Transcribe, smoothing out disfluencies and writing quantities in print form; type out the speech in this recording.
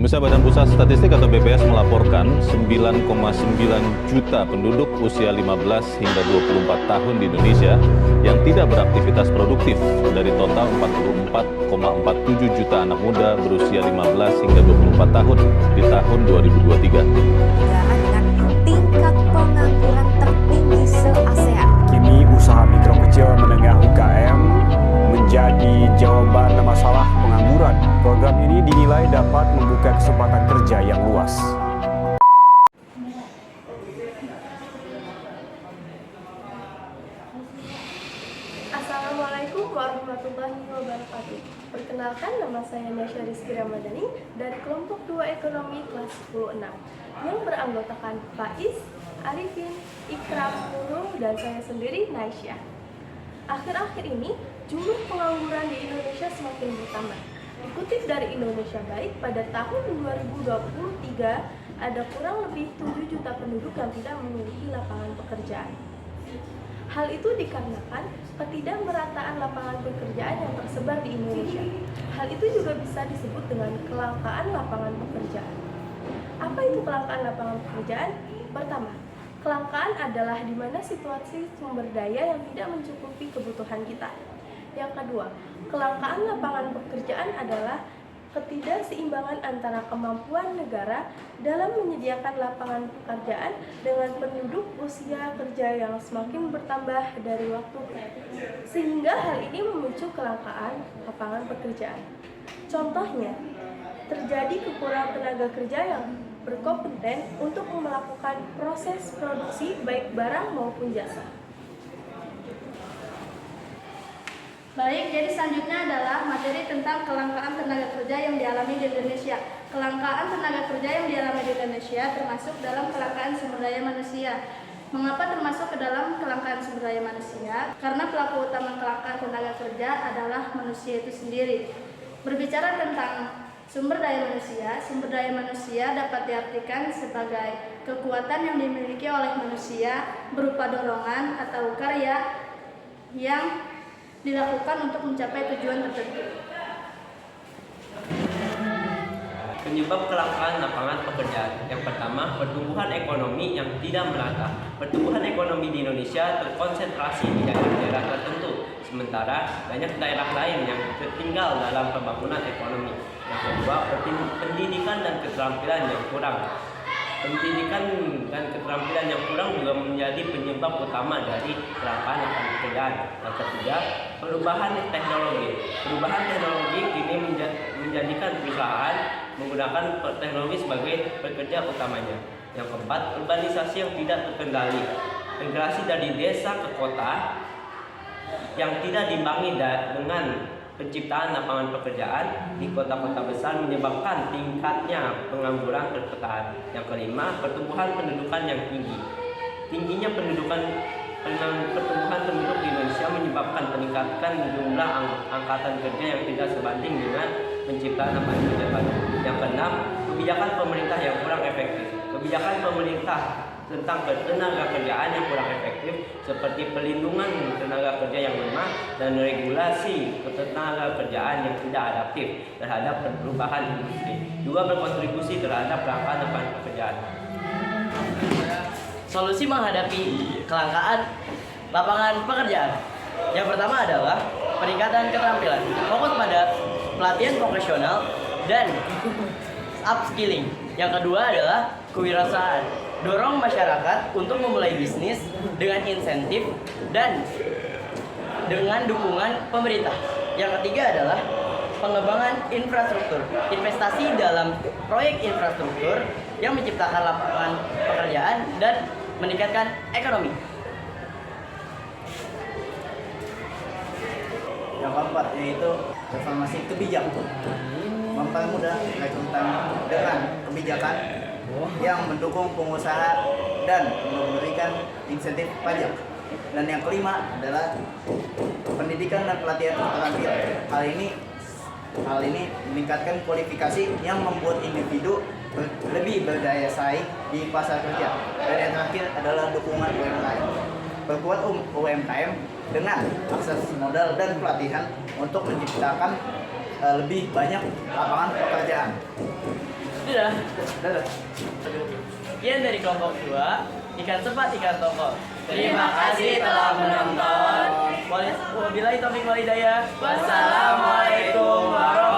Pemirsa, Badan Pusat Statistik atau BPS melaporkan 9,9 juta penduduk usia 15 hingga 24 tahun di Indonesia yang tidak beraktivitas produktif dari total 44,47 juta anak muda berusia 15 hingga 24 tahun di tahun 2023. Dengan tingkat pengangguran tertinggi se-ASEAN. Kini usaha mikro kecil menengah UKM menjadi jawaban masalah pengangguran. Program ini dinilai dapat membuka kesempatan kerja yang luas. Assalamualaikum warahmatullahi wabarakatuh. Perkenalkan, nama saya Nasya Rizky Ramadhani dari kelompok 2 ekonomi kelas 10-6 yang beranggotakan Faiz, Arifin, Ikram, Nurul, dan saya sendiri Naisya. Akhir-akhir ini, jumlah pengangguran di Indonesia semakin bertambah. Dikutip dari Indonesia Baik, pada tahun 2023 ada kurang lebih 7 juta penduduk yang tidak memiliki lapangan pekerjaan. Hal itu dikarenakan ketidakmerataan lapangan pekerjaan yang tersebar di Indonesia. Hal itu juga bisa disebut dengan kelangkaan lapangan pekerjaan. Apa itu kelangkaan lapangan pekerjaan? Pertama, kelangkaan adalah di mana situasi sumber daya yang tidak mencukupi kebutuhan kita. Yang kedua, kelangkaan lapangan pekerjaan adalah ketidakseimbangan antara kemampuan negara dalam menyediakan lapangan pekerjaan dengan penduduk usia kerja yang semakin bertambah dari waktu, sehingga hal ini memicu kelangkaan lapangan pekerjaan. Contohnya, terjadi kekurangan tenaga kerja yang berkompeten untuk melakukan proses produksi baik barang maupun jasa. Baik, jadi selanjutnya adalah materi tentang kelangkaan tenaga kerja yang dialami di Indonesia. Kelangkaan tenaga kerja yang dialami di Indonesia termasuk dalam kelangkaan sumber daya manusia. Mengapa termasuk ke dalam kelangkaan sumber daya manusia? Karena pelaku utama kelangkaan tenaga kerja adalah manusia itu sendiri. Berbicara tentang sumber daya manusia dapat diartikan sebagai kekuatan yang dimiliki oleh manusia berupa dorongan atau karya yang dilakukan untuk mencapai tujuan tertentu. Penyebab kelangkaan lapangan pekerjaan. Yang pertama, pertumbuhan ekonomi yang tidak merata. Pertumbuhan ekonomi di Indonesia terkonsentrasi di daerah-daerah tertentu, sementara banyak daerah lain yang tertinggal dalam pembangunan ekonomi. Yang kedua, pendidikan dan keterampilan yang kurang. Pendidikan dan keterampilan yang kurang juga menjadi penyebab utama dari kelangkaan lapangan pekerjaan. Yang ketiga, perubahan teknologi. Perubahan teknologi kini menjadikan perusahaan menggunakan teknologi sebagai pekerja utamanya. Yang keempat, urbanisasi yang tidak terkendali. Migrasi dari desa ke kota yang tidak diimbangi dengan penciptaan lapangan pekerjaan di kota-kota besar menyebabkan tingkatnya pengangguran tertekan. Yang kelima, pertumbuhan pendudukan yang tinggi. Tingginya pertumbuhan penduduk di Indonesia menyebabkan peningkatan jumlah angkatan kerja yang tidak sebanding dengan penciptaan lapangan kerja baru. Yang keenam, kebijakan pemerintah yang kurang efektif. Kebijakan pemerintah tentang tenaga kerjaan yang kurang efektif seperti pelindungan tenaga kerja yang lemah dan regulasi tenaga kerjaan yang tidak adaptif terhadap perubahan industri juga berkontribusi terhadap kelangkaan lapangan pekerjaan. Solusi menghadapi kelangkaan lapangan pekerjaan. Yang pertama adalah peningkatan keterampilan. Fokus pada pelatihan profesional dan upskilling. Yang kedua adalah kewirausahaan. Dorong masyarakat untuk memulai bisnis dengan insentif dan dengan dukungan pemerintah. Yang ketiga adalah pengembangan infrastruktur. Investasi dalam proyek infrastruktur yang menciptakan lapangan pekerjaan dan meningkatkan ekonomi. Yang keempat yaitu reformasi kebijakan. Mempermudah rekrutmen dengan kebijakan yang mendukung pengusaha dan memberikan insentif pajak. Dan yang kelima adalah pendidikan dan pelatihan keterampilan. Hal ini meningkatkan kualifikasi yang membuat individu lebih berdaya saing di pasar kerja. Dan yang terakhir adalah dukungan UMKM. Perkuat UMKM dengan akses modal dan pelatihan untuk menciptakan lebih banyak lapangan pekerjaan. Sudah. Sekian dari kelompok 2, ikan sepat ikan tongkol. Terima kasih telah menonton. Wabillahi taufiq wal hidayah. Wassalamualaikum warahmatullahi wabarakatuh.